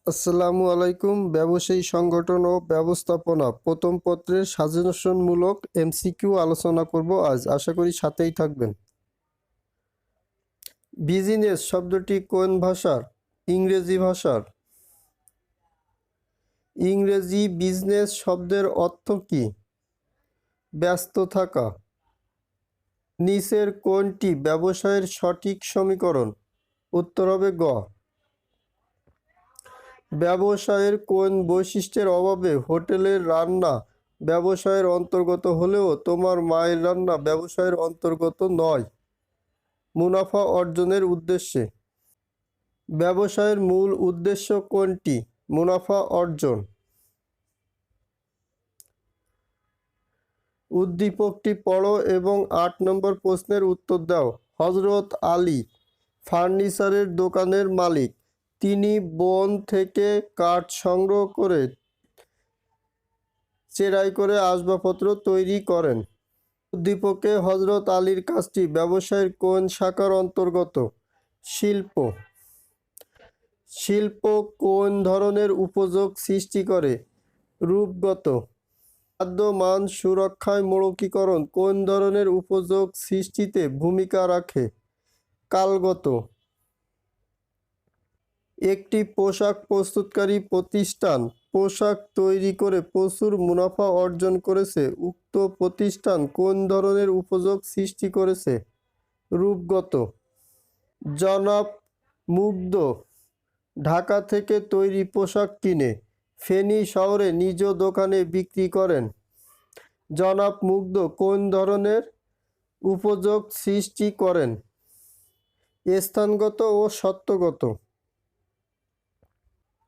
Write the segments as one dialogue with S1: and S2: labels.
S1: আসসালামু আলাইকুম। ব্যবসায়ী সংগঠন ও ব্যবস্থাপনা প্রথম পত্রের সাজেশনমূলক এমসিকিউ আলোচনা করব আজ। আশা করি সাথেই থাকবেন। বিজনেস শব্দটি কোন ভাষার? ইংরেজি ভাষার। ইংরেজি বিজনেস শব্দের অর্থ কী? ব্যস্ত থাকা। নিচের কোনটি ব্যবসায়ের সঠিক সমীকরণ? উত্তর হবে গ। ব্যবসায়ের কোন বৈশিষ্ট্যের অভাবে হোটেলের রান্না ব্যবসায়ের অন্তর্গত হলেও তোমার মায়ের রান্না ব্যবসায়ের অন্তর্গত নয়? মুনাফা অর্জনের উদ্দেশ্যে। ব্যবসায়ের মূল উদ্দেশ্য কোনটি? মুনাফা অর্জন। উদ্দীপকটি পড়ো এবং ৮ নম্বর প্রশ্নের উত্তর দাও। হযরত আলী ফার্নিচারের দোকানের মালিক। তিনি বন থেকে কাঠ সংগ্রহ করে চেরাই করে আসবাবপত্র তৈরি করেন। উদ্দীপকে হযরত আলীর কাজটি ব্যবসায়ের কোন শাখার অন্তর্গত? শিল্প। শিল্প কোন ধরনের উপযোগ সৃষ্টি করে? রূপগত। খাদ্য মান সুরক্ষায় মৌলিকীকরণ কোন ধরনের উপযোগ সৃষ্টিতে ভূমিকা রাখে? কালগত। একটি পোশাক প্রস্তুতকারী প্রতিষ্ঠান পোশাক তৈরি করে প্রচুর মুনাফা অর্জন করেছে। উক্ত প্রতিষ্ঠান কোন ধরনের উপযোগ সৃষ্টি করেছে? রূপগত। জনাব মুগ্ধ ঢাকা থেকে তৈরি পোশাক কিনে ফেনী শহরে নিজ দোকানে বিক্রি করেন। জনাব মুগ্ধ কোন ধরনের উপযোগ সৃষ্টি করেন? স্থানগত ও সত্যগত।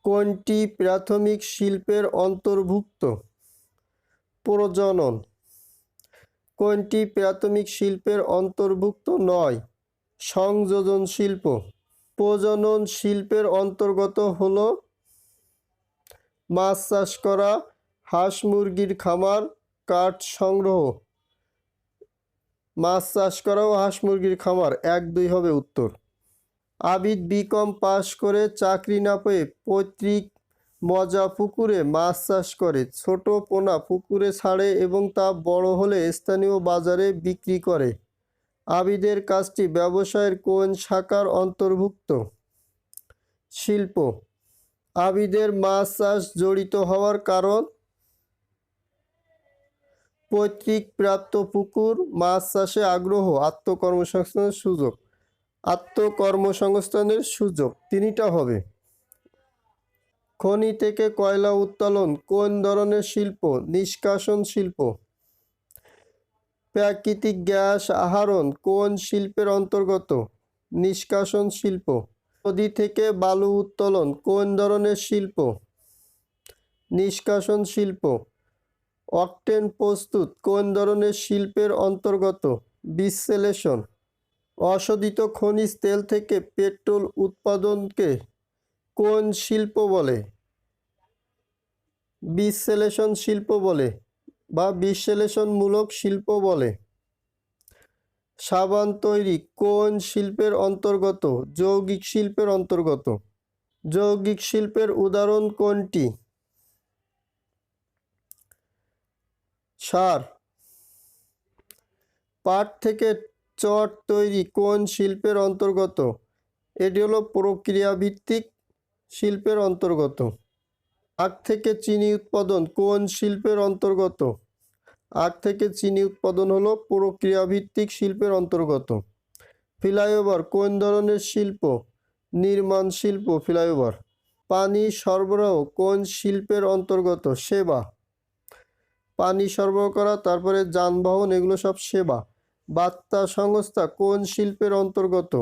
S1: কোনটি প্রাথমিক শিল্পের অন্তর্ভুক্ত? প্রজনন। কোনটি প্রাথমিক শিল্পের অন্তর্ভুক্ত নয়? সংযোজন শিল্প। প্রজনন শিল্পের অন্তর্গত হল মাছ চাষ করা, হাঁস মুরগির খামার, কাঠ সংগ্রহ। মাছ চাষ করা ও হাঁস মুরগির খামার ১-২ হবে উত্তর। আবিদ বিকম পাশ করে চাকরি না পেয়ে পৈতৃক মজা পুকুরে মাছ চাষ করে। ছোট পোনা পুকুরে ছাড়ে এবং তা বড় হলে স্থানীয় বাজারে বিক্রি করে। আবিদের কাজটি ব্যবসায়ের কোন শাখার অন্তর্ভুক্ত? শিল্প। আবিদের মাছ চাষ জড়িত হওয়ার কারণ? পৈতৃক প্রাপ্ত পুকুর, মাছ চাষে আগ্রহ, আত্মকর্মসংস্থানের সুযোগ। আত্মকর্মসংস্থানের সুযোগ ৩টা হবে। খনি থেকে কয়লা উত্তোলন কোন ধরনের শিল্প? নিষ্কাশন শিল্প। প্রাকৃতিক গ্যাস আহরণ কোন শিল্পের অন্তর্গত? নিষ্কাশন শিল্প। নদী থেকে বালু উত্তোলন কোন ধরনের শিল্প? নিষ্কাশন শিল্প। অকটেন প্রস্তুত কোন ধরনের শিল্পের অন্তর্গত? বিশ্লেষণ। অশোধিত খনিজ তেল থেকে পেট্রোল উৎপাদনকে কোন শিল্প বলে? বিশ্লেষণ শিল্প বলে বা বিশ্লেষণমূলক শিল্প বলে। সাবান তৈরি কোন শিল্পের অন্তর্গত? যৌগিক শিল্পের অন্তর্গত। যৌগিক শিল্পের উদাহরণ কোনটি? সার। পাট থেকে চট তৈরি কোন শিল্পের অন্তর্গত? এটি হলো প্রক্রিয়াভিত্তিক শিল্পের অন্তর্গত। আখ থেকে চিনি উৎপাদন কোন শিল্পের অন্তর্গত? আখ থেকে চিনি উৎপাদন হলো প্রক্রিয়াভিত্তিক শিল্পের অন্তর্গত। ফ্লাইওভার কোন ধরনের শিল্প? নির্মাণ শিল্প। ফ্লাইওভার। পানি সরবরাহ কোন শিল্পের অন্তর্গত? সেবা। পানি সরবরাহ করা, তারপরে যানবাহন, এগুলো সব সেবা। বার্তা সংস্থা কোন শিল্পের অন্তর্গত?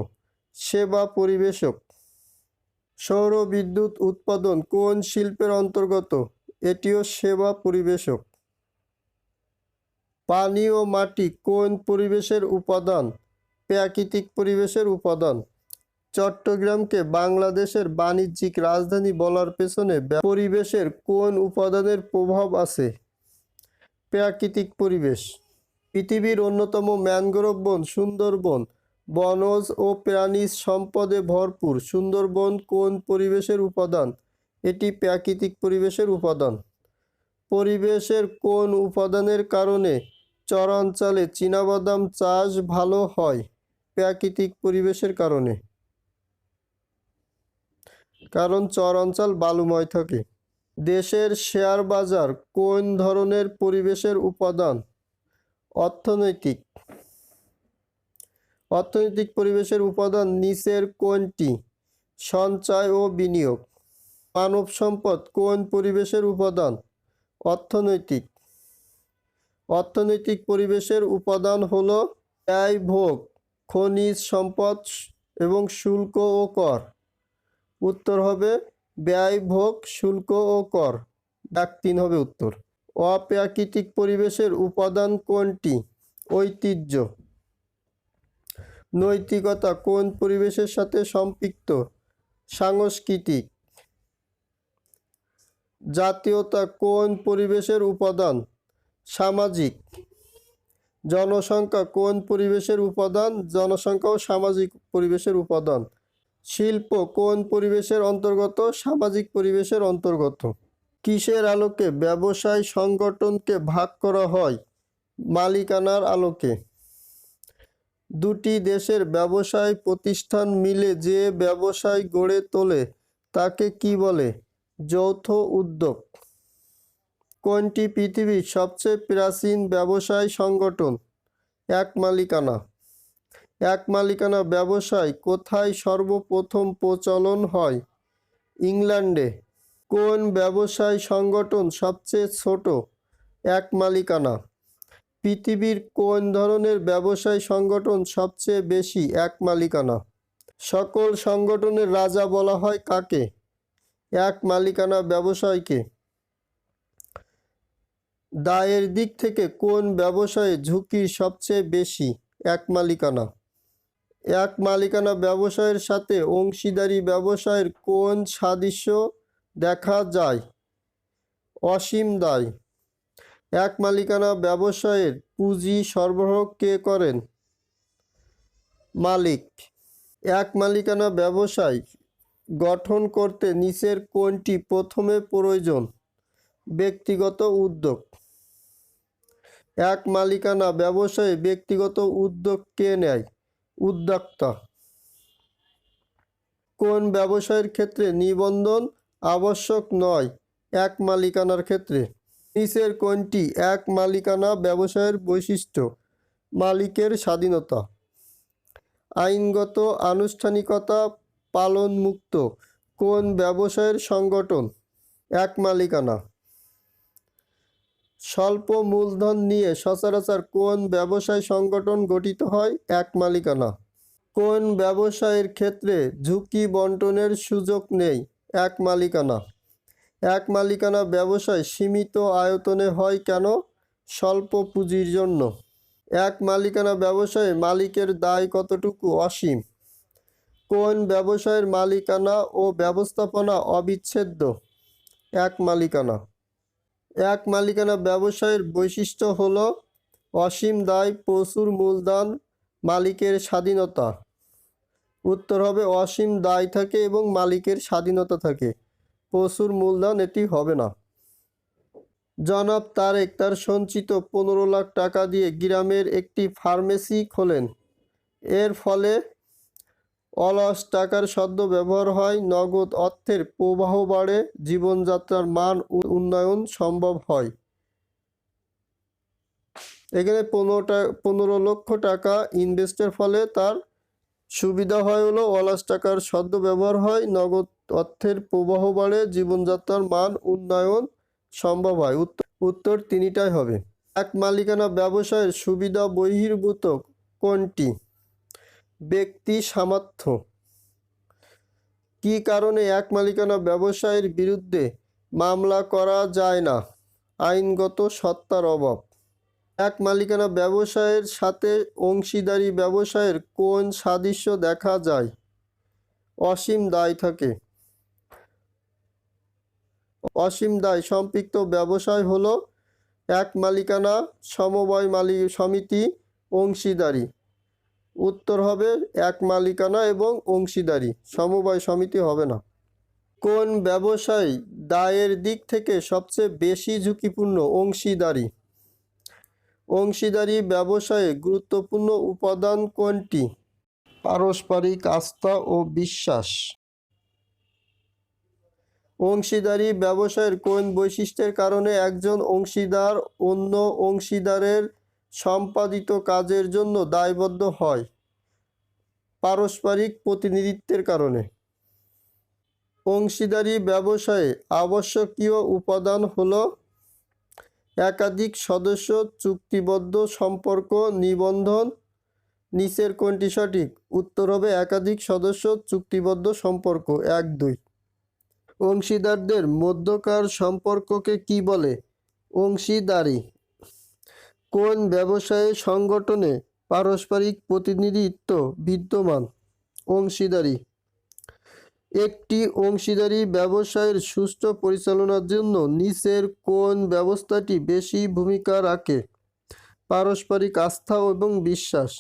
S1: সেবা পরিবেশক। সৌর বিদ্যুৎ উৎপাদন কোন শিল্পের অন্তর্গত? এটিও সেবা পরিবেশক। পানি ও মাটি কোন পরিবেশের উপাদান? প্রাকৃতিক পরিবেশের উপাদান। চট্টগ্রামকে বাংলাদেশের বাণিজ্যিক রাজধানী বলার পেছনে পরিবেশের কোন উপাদানের প্রভাব আছে? প্রাকৃতিক পরিবেশ। পৃথিবীর অন্যতম ম্যানগ্রোভ বন সুন্দরবন বনজ ও প্রাণী সম্পদে ভরপুর। সুন্দরবন কোন পরিবেশের উপাদান? এটি প্রাকৃতিক পরিবেশের উপাদান। পরিবেশের কোন উপাদানের কারণে চরাঞ্চলে চীনাবাদাম চাষ ভালো হয়? প্রাকৃতিক পরিবেশের কারণে। কারণ চরাঞ্চল বালুময় থাকে। দেশের শেয়ার বাজার কোন ধরনের পরিবেশের উপাদান? অর্থনৈতিক। অর্থনৈতিক পরিবেশের উপাদান নিচের কোনটি? সঞ্চয় ও বিনিয়োগ। মানব সম্পদ কোন পরিবেশের উপাদান? অর্থনৈতিক। অর্থনৈতিক পরিবেশের উপাদান হলো ব্যয় ভোগ, খনিজ সম্পদ এবং শুল্ক ও কর। উত্তর হবে ব্যয় ভোগ, শুল্ক ও কর। ডাক 3 হবে উত্তর। অপ্রাকৃতিক পরিবেশের উপাদান কোনটি? ঐতিহ্য। নৈতিকতা কোন পরিবেশের সাথে সম্পৃক্ত? সাংস্কৃতিক। জাতীয়তা কোন পরিবেশের উপাদান? সামাজিক। জনসংখ্যা কোন পরিবেশের উপাদান? জনসংখ্যা ও সামাজিক পরিবেশের উপাদান। শিল্প কোন পরিবেশের অন্তর্গত? সামাজিক পরিবেশের অন্তর্গত। কিসের আলোকে ব্যবসায় সংগঠনকে ভাগ করা হয়? মালিকানার আলোকে। দুটি দেশের ব্যবসায় প্রতিষ্ঠান মিলে যে ব্যবসায় গড়ে তোলে তাকে কি বলে? যৌথ উদ্যোগ। কোনটি পৃথিবীর সবচেয়ে প্রাচীন ব্যবসায় সংগঠন? এক মালিকানা। এক মালিকানা ব্যবসায় কোথায় সর্বপ্রথম প্রচলন হয়? ইংল্যান্ডে। কোন ব্যবসায় সংগঠন সবচেয়ে ছোট? এক মালিকানা। পৃথিবীর কোন ধরনের ব্যবসায় সংগঠন সবচেয়ে বেশি এক মালিকানা? সকল সংগঠনের রাজা বলা হয় কাকে? এক মালিকানা ব্যবসায়কে। দায়ের দিক থেকে কোন ব্যবসায়ে ঝুঁকি সবচেয়ে বেশি? এক মালিকানা। এক মালিকানা ব্যবসায়ের সাথে অংশীদারি ব্যবসায়ের কোন সাদৃশ্য দেখা যায়? অসীম দায়। এক মালিকানা ব্যবসায়ের পুঁজি সরবরাহ কে করেন? মালিক। এক মালিকানা ব্যবসায় গঠন করতে নিচের কোনটি প্রথমে প্রয়োজন? ব্যক্তিগত উদ্যোগ। এক মালিকানা ব্যবসায়ে ব্যক্তিগত উদ্যোগ কে নেয়? উদ্যোক্তা। কোন ব্যবসায়ের ক্ষেত্রে নিবন্ধন আবশ্যক নয়? এক মালিকানার ক্ষেত্রে। নিচের কোনটি এক মালিকানা ব্যবসায়ের বৈশিষ্ট্য? মালিকের স্বাধীনতা। আইনগত আনুষ্ঠানিকতা পালনমুক্ত কোন ব্যবসায়ের সংগঠন? এক মালিকানা। স্বল্প মূলধন নিয়ে সচরাচর কোন ব্যবসায় সংগঠন গঠিত হয়? এক মালিকানা। কোন ব্যবসায়ের ক্ষেত্রে ঝুঁকি বন্টনের সুযোগ নেই? এক মালিকানা। এক মালিকানা ব্যবসায় সীমিত আয়তনে হয় কেন? স্বল্প পুঁজির জন্য। এক মালিকানা ব্যবসায়ে মালিকের দায় কতটুকু? অসীম। কোন ব্যবসায়ের মালিকানা ও ব্যবস্থাপনা অবিচ্ছেদ্য? এক মালিকানা। এক মালিকানা ব্যবসায়ের বৈশিষ্ট্য হল অসীম দায়, প্রচুর মূলধন, মালিকের স্বাধীনতা। উত্তর হবে অসীম দায় থাকে এবং মালিকের স্বাধীনতা থাকে। প্রচুর মূলধন এটি হবে না। জনাব তারেক তার সঞ্চিত 15 লাখ টাকা দিয়ে গ্রামের একটি ফার্মেসি খোলেন। এর ফলে অলস টাকার সদ্ব্যবহার হয়, নগদ অর্থের প্রবাহ বাড়ে, জীবনযাত্রার মান উন্নয়ন সম্ভব হয়। এখানে 15 লক্ষ টাকা ইনভেস্টের ফলে তার সুবিধা হয় হলো অলস টাকার সদ্ব্যবহার হয়, নগদ অর্থের প্রবাহ বাড়ে, জীবনযাত্রার মান উন্নয়ন সম্ভব হয়। উত্তর তিনটাই হবে। এক মালিকানা ব্যবসায়ের সুবিধা বহির্ভূত কোনটি? ব্যক্তি সামর্থ্য। কী কারণে এক মালিকানা ব্যবসায়ের বিরুদ্ধে মামলা করা যায় না? আইনগত সত্তার অভাব। এক মালিকানা ব্যবসায়ের সাথে অংশীদারি ব্যবসায়ের কোন সাদৃশ্য দেখা যায়? অসীম দায় থাকে। অসীম দায় সম্পৃক্ত ব্যবসায় হলো এক মালিকানা, সমবায় সমিতি, অংশীদারি। উত্তর হবে এক মালিকানা এবং অংশীদারি, সমবায় সমিতি হবে না। কোন ব্যবসায় দায়ের দিক থেকে সবচেয়ে বেশি ঝুঁকিপূর্ণ? অংশীদারি। অংশীদারি ব্যবসায়ে গুরুত্বপূর্ণ উপাদান কোনটি? পারস্পরিক আস্থা ও বিশ্বাস। অংশীদারি ব্যবসায়ের কোন বৈশিষ্ট্যের কারণে একজন অংশীদার অন্য অংশীদারের সম্পাদিত কাজের জন্য দায়বদ্ধ হয়? পারস্পরিক প্রতিনিধিত্বের কারণে। অংশীদারি ব্যবসায়ে আবশ্যকীয় উপাদান হল একাধিক সদস্য, চুক্তিবদ্ধ সম্পর্ক, নিবন্ধন। নিচের কোনটি সঠিক? উত্তর হবে একাধিক সদস্য, চুক্তিবদ্ধ সম্পর্ক। 1-2। অংশীদারদের মধ্যকার সম্পর্ককে কি বলে? অংশীদারি। কোন ব্যবসায় সংগঠনে পারস্পরিক প্রতিনিধিত্ব বিদ্যমান? অংশীদারি। একটি অংশীদারি ব্যবসায়ের সুষ্ঠু পরিচালনার জন্য নিচের কোন ব্যবস্থাটি বেশি ভূমিকা রাখে? পারস্পরিক আস্থা এবং বিশ্বাস।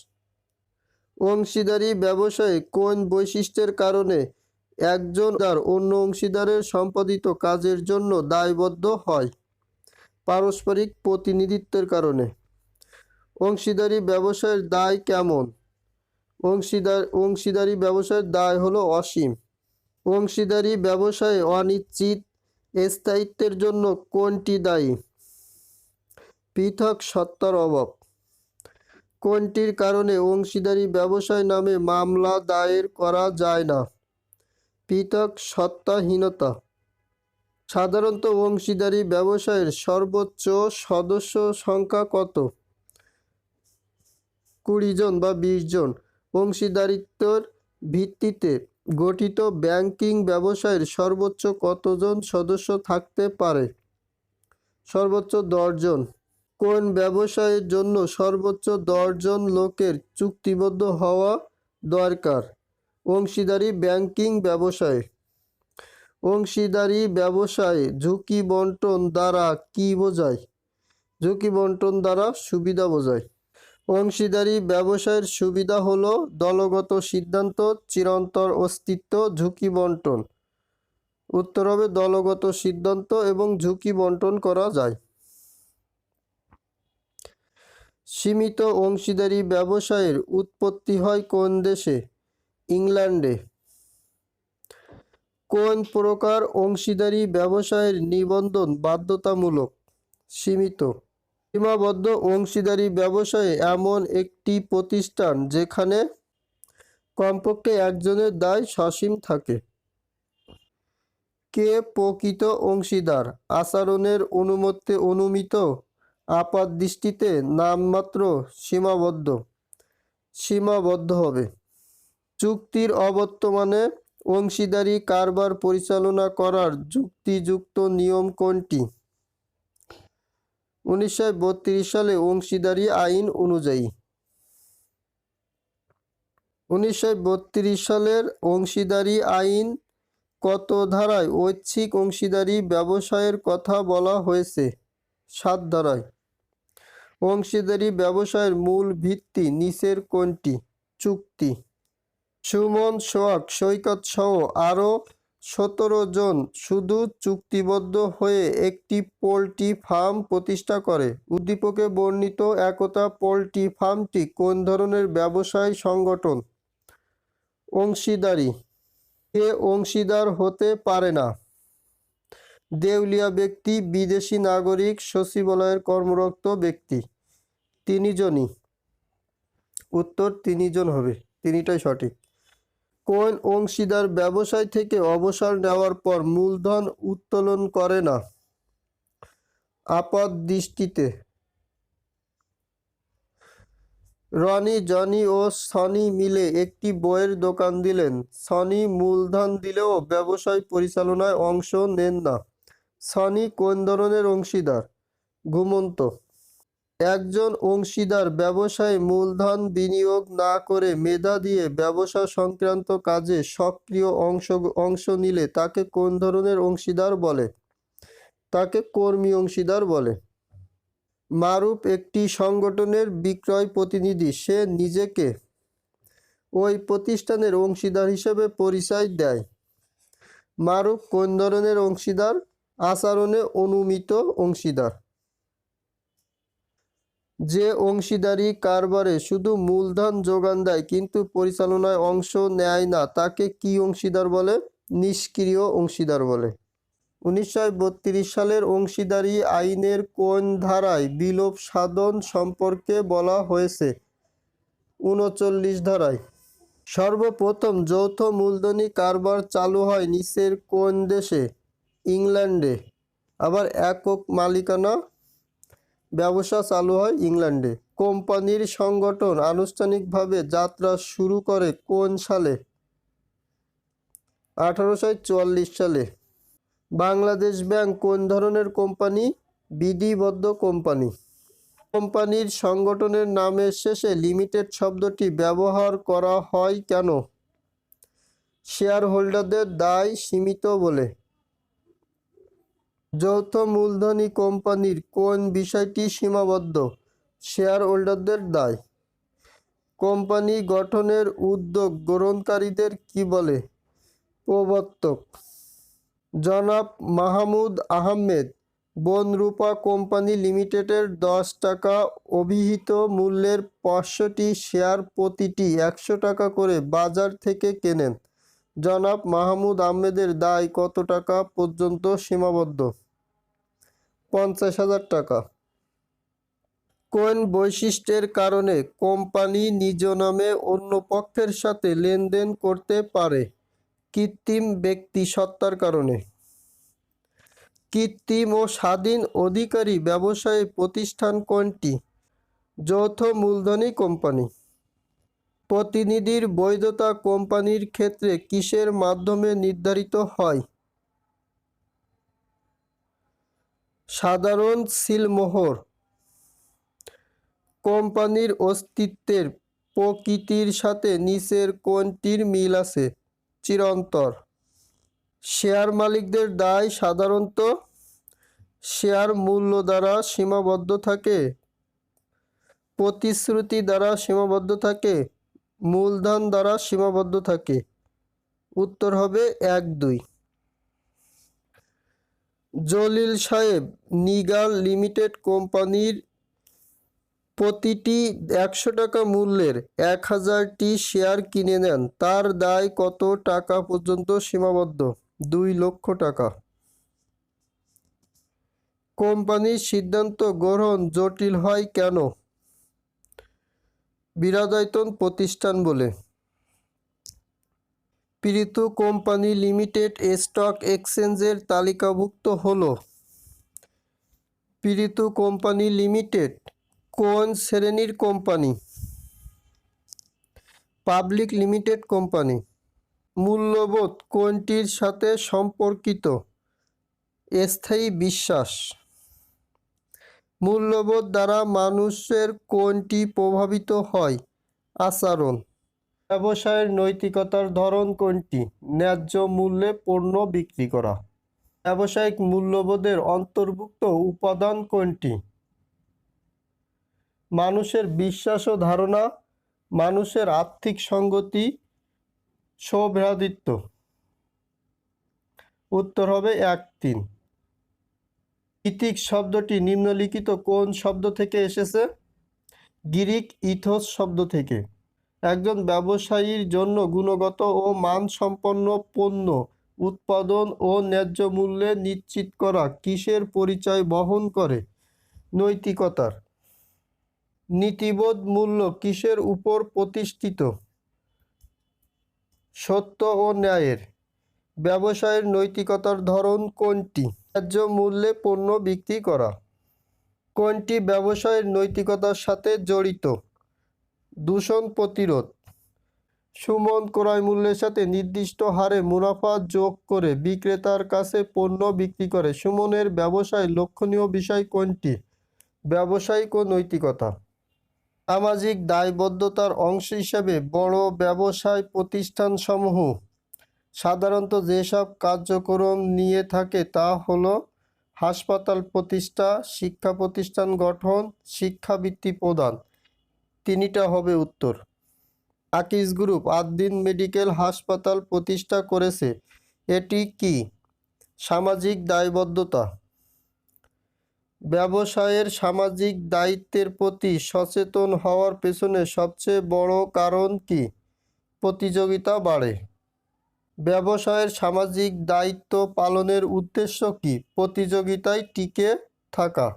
S1: অংশীদারি ব্যবসায়ে কোন বৈশিষ্ট্যের কারণে একজন অন্য অংশীদারের সম্পাদিত কাজের জন্য দায়বদ্ধ হয়? পারস্পরিক প্রতিনিধিত্বের কারণে। অংশীদারি ব্যবসায়ের দায় কেমন? অংশীদারি ব্যবসায়ের দায় হলো অসীম। অংশীদারি ব্যবসায়ে অনিশ্চিত স্থায়িত্বের জন্য কোনটি দায়ী? পৃথক সত্তার অভাব। কোনটির কারণে অংশীদারি ব্যবসায় নামে মামলা দায়ের করা যায় না? পৃথক সত্তাহীনতা। সাধারণত অংশীদারি ব্যবসায়ের সর্বোচ্চ সদস্য সংখ্যা কত? 20 জন বা 20 জন। অংশীদারিত্বের ভিত্তিতে গঠিত ব্যাংকিং ব্যবসায়ের সর্বোচ্চ কতজন সদস্য থাকতে পারে? সর্বোচ্চ 10 জন। কোন ব্যবসায়ের জন্য সর্বোচ্চ 10 জন লোকের চুক্তিবদ্ধ হওয়া দরকার? অংশীদারি ব্যাংকিং ব্যবসায়ে। অংশীদারি ব্যবসায়ে ঝুঁকি বন্টন দ্বারা কি বোঝায়? ঝুঁকি বন্টন দ্বারা সুবিধা বোঝায়। অংশীদারি ব্যবসায়ের সুবিধা হলো দলগত সিদ্ধান্ত, চিরন্তর অস্তিত্ব, ঝুঁকি বন্টন। উত্তর হবে দলগত সিদ্ধান্ত এবং ঝুঁকি বন্টন করা যায়। সীমিত অংশীদারি ব্যবসায়ের উৎপত্তি হয় কোন দেশে? ইংল্যান্ডে। কোন প্রকার অংশীদারি ব্যবসায়ের নিবন্ধন বাধ্যতামূলক? সীমিত। সীমাবদ্ধ অংশীদারি ব্যবসায়ে এমন একটি প্রতিষ্ঠান যেখানে কমপক্ষে একজনের দায় সসীম থাকে। কে প্রকৃত অংশীদার? আচরণের অনুমিত আপাতদৃষ্টিতে নামমাত্র সীমাবদ্ধ হবে। চুক্তির অবর্তমানে অংশীদারি কারবার পরিচালনা করার যুক্তিযুক্ত নিয়ম কোনটি? 1932 সালে অংশীদারি আইন অনুযায়ী। 1932 সালের অংশীদারি আইন কত ধারায় ঐচ্ছিক অংশীদারি ব্যবসায়ের কথা বলা হয়েছে? 7 ধারায়। অংশীদারি ব্যবসায়ের মূল ভিত্তি নিচের কোনটি? চুক্তি। সুমন, সোহাগ, সৈকত সহ আরও 17 জন শুধু চুক্তিবদ্ধ হয়ে একটি পোল্ট্রি ফার্ম প্রতিষ্ঠা করে। উদ্দীপকে বর্ণিত একতা পোল্ট্রি ফার্মটি কোন ধরনের ব্যবসায় সংগঠন? অংশীদারি। কে অংশীদার হতে পারে না? দেউলিয়া ব্যক্তি, বিদেশি নাগরিক, সচিবালয়ের কর্মরত ব্যক্তি। 3 জনই। উত্তর 3 জন হবে, 3টাই সঠিক। কোন অংশীদার ব্যবসায় থেকে অবসর নেওয়ার পর মূলধন উত্তোলন করে না? আপাতদৃষ্টিতে। রনি, জনি ও সনি মিলে একটি বইয়ের দোকান দিলেন। সনি মূলধন দিলেও ব্যবসায় পরিচালনায় অংশ নেন না। সনি কোন ধরনের অংশীদার? ঘুমন্ত। একজন অংশীদার ব্যবসায় মূলধন বিনিয়োগ না করে মেধা দিয়ে ব্যবসা সংক্রান্ত কাজে সক্রিয় অংশ নিলে তাকে কোন ধরনের অংশীদার বলে? তাকে কর্মী অংশীদার বলে। মারুফ একটি সংগঠনের বিক্রয় প্রতিনিধি। সে নিজেকে ওই প্রতিষ্ঠানের অংশীদার হিসেবে পরিচয় দেয়। মারুফ কোন ধরনের অংশীদার? আচরণে অনুমিত অংশীদার। যে অংশীদারি কারবারে শুধু মূলধন যোগান দেয় কিন্তু পরিচালনায় অংশ নেয় না তাকে কি অংশীদার বলে? নিষ্ক্রিয় অংশীদার বলে। 1932 সালের অংশীদারি আইনের কোন ধারায় বিলোপ সাধন সম্পর্কে বলা হয়েছে? 39 ধারায়। সর্বপ্রথম যৌথ মূলধনী কারবার চালু হয় নিচের কোন দেশে? ইংল্যান্ডে। আবার একক মালিকানা ব্যবসা চালু হয় ইংল্যান্ডে। কোম্পানির সংগঠন আনুষ্ঠানিকভাবে যাত্রা শুরু করে কোন সালে? 1844 সালে। বাংলাদেশ ব্যাংক কোন ধরনের কোম্পানি? বিধিবদ্ধ কোম্পানি। কোম্পানির সংগঠনের নামের শেষে লিমিটেড শব্দটি ব্যবহার করা হয় কেন? শেয়ার হোল্ডারদের দায় সীমিত বলে। যৌথ মূলধনী কোম্পানির কোন বিষয়টি সীমাবদ্ধ? শেয়ার হোল্ডারদের দায়। কোম্পানি গঠনের উদ্যোগ গ্রহণকারীদের কি বলে? প্রবর্তক। জনাব মাহমুদ আহমেদ বনরূপা কোম্পানি লিমিটেডের 10 টাকা অভিহিত মূল্যের 500টি শেয়ার প্রতিটি 100 টাকা করে বাজার থেকে কেনেন। জনাব মাহমুদ আহমেদের দায় কত টাকা পর্যন্ত সীমাবদ্ধ? 50,000 টাকা। কোন বৈশিষ্ট্যের কারণে কোম্পানি নিজ নামে অন্য পক্ষের সাথে লেনদেন করতে পারে? কৃত্রিম ব্যক্তি সত্তার কারণে। কৃত্রিম ও স্বাধীন অধিকারী ব্যবসায়ী প্রতিষ্ঠান কোনটি? যৌথ মূলধনী কোম্পানি। প্রতিনিধির বৈধতা কোম্পানির ক্ষেত্রে কিসের মাধ্যমে নির্ধারিত হয়? সাধারণ সিলমোহর। কোম্পানির অস্তিত্বের প্রকৃতির সাথে নিচের কোনটির মিল আছে? চিরন্তর। শেয়ার মালিকদের দায় সাধারণত শেয়ার মূল্য দ্বারা সীমাবদ্ধ থাকে, প্রতিশ্রুতি দ্বারা সীমাবদ্ধ থাকে, মূলধন দ্বারা সীমাবদ্ধ থাকে। উত্তর হবে 1, 2। জলিল সাহেব নিগাল লিমিটেড কোম্পানির প্রতিটি 100 টাকা মূল্যের 1000টি শেয়ার কিনে নেন। তার দায় কত টাকা পর্যন্ত সীমাবদ্ধ? 2 লক্ষ টাকা। কোম্পানির সিদ্ধান্ত গ্রহণ জটিল হয় কেন? বিরাদায়তন প্রতিষ্ঠান বলে। প্রীতু কোম্পানি লিমিটেড স্টক এক্সচেঞ্জের তালিকাভুক্ত হলো। প্রীতু কোম্পানি লিমিটেড কোন শ্রেণীর কোম্পানি? Public limited company. মূল্যবোধ কোনটির সাথে সম্পর্কিত? স্থায়ী বিশ্বাস। মূল্যবোধ দ্বারা মানুষের কোনটি প্রভাবিত হয়? আচরণ। ব্যবসায়ের নৈতিকতার ধরন কোনটি? ন্যায্য মূল্যে পণ্য বিক্রি করা। ব্যবসায়িক মূল্যবোধের অন্তর্ভুক্ত উপাদান কোনটি? মানুষের বিশ্বাস ও ধারণা, মানুষের আর্থিক সংগতি, সৌভ্রাতৃত্ব। উত্তর হবে 1, 3। ইথিক শব্দটি নিম্নলিখিত কোন শব্দ থেকে এসেছে? গ্রিক ইথোস শব্দ থেকে। একজন ব্যবসায়ীর জন্য গুণগত ও মানসম্পন্ন পণ্য উৎপাদন ও ন্যায্য মূল্যে নিশ্চিত করা কিসের পরিচয় বহন করে? নৈতিকতার। নীতিবোধ মূল্য কিসের উপর প্রতিষ্ঠিত? সত্য ও ন্যায়ের। ব্যবসায়ের নৈতিকতার ধরন কোনটি? ন্যায্য মূল্যে পণ্য বিক্রি করা। কোনটি ব্যবসায়ের নৈতিকতার সাথে জড়িত? দূষণ প্রতিরোধ। সুমন ক্রয় মূল্যের সাথে নির্দিষ্ট হারে মুনাফা যোগ করে বিক্রেতার কাছে পণ্য বিক্রি করে। সুমনের ব্যবসায় লক্ষণীয় বিষয় কোনটি? ব্যবসায়িক ও নৈতিকতা। সামাজিক দায়বদ্ধতার অংশ হিসেবে বড় ব্যবসায় প্রতিষ্ঠানসমূহ সাধারণত যেসব কার্যক্রম নিয়ে থাকে তা হলো হাসপাতাল প্রতিষ্ঠা, শিক্ষা প্রতিষ্ঠান গঠন, শিক্ষাবৃত্তি প্রদান। 3টা হবে উত্তর। আকিজ গ্রুপ 8 দিন মেডিকেল হাসপাতাল প্রতিষ্ঠা করেছে। এটি কি? সামাজিক দায়বদ্ধতা। ব্যবসায়ের সামাজিক দায়িত্বের প্রতি সচেতন হওয়ার পেছনে সবচেয়ে বড় কারণ কি? প্রতিযোগিতা বাড়ে। ব্যবসায়ের সামাজিক দায়িত্ব পালনের উদ্দেশ্য কি? প্রতিযোগিতায় টিকে থাকা।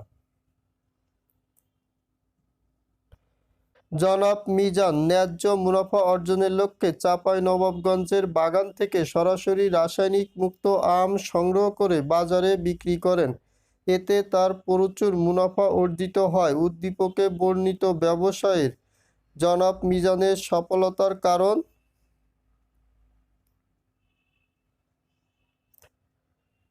S1: জনাব মিজান ন্যায্য মুনাফা অর্জনের লক্ষ্যে চাঁপাইনবাবগঞ্জের বাগান থেকে সরাসরি রাসায়নিক মুক্ত আম সংগ্রহ করে বাজারে বিক্রি করেন। এতে তার প্রচুর মুনাফা অর্জিত হয়। উদ্দীপকে বর্ণিত ব্যবসায়ের জনাব মিজানের সফলতার কারণ।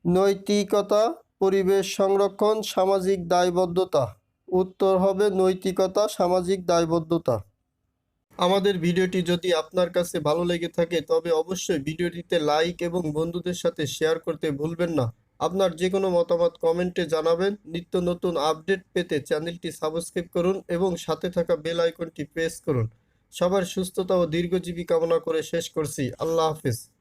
S1: নৈতিকতা, পরিবেশ সংরক্ষণ, সামাজিক দায়বদ্ধতা। উত্তর হবে নৈতিকতা, সামাজিক দায়বদ্ধতা। আমাদের ভিডিওটি যদি আপনার কাছে ভালো লেগে থাকে তবে অবশ্যই ভিডিওটিতে লাইক এবং বন্ধুদের সাথে শেয়ার করতে ভুলবেন না। আপনার যে কোনো মতামত কমেন্টে জানাবেন। নিত্য নতুন আপডেট পেতে চ্যানেলটি সাবস্ক্রাইব করুন এবং সাথে থাকা বেল আইকনটি প্রেস করুন। সবার সুস্থতা ও দীর্ঘজীবী কামনা করে শেষ করছি। আল্লাহ হাফেজ।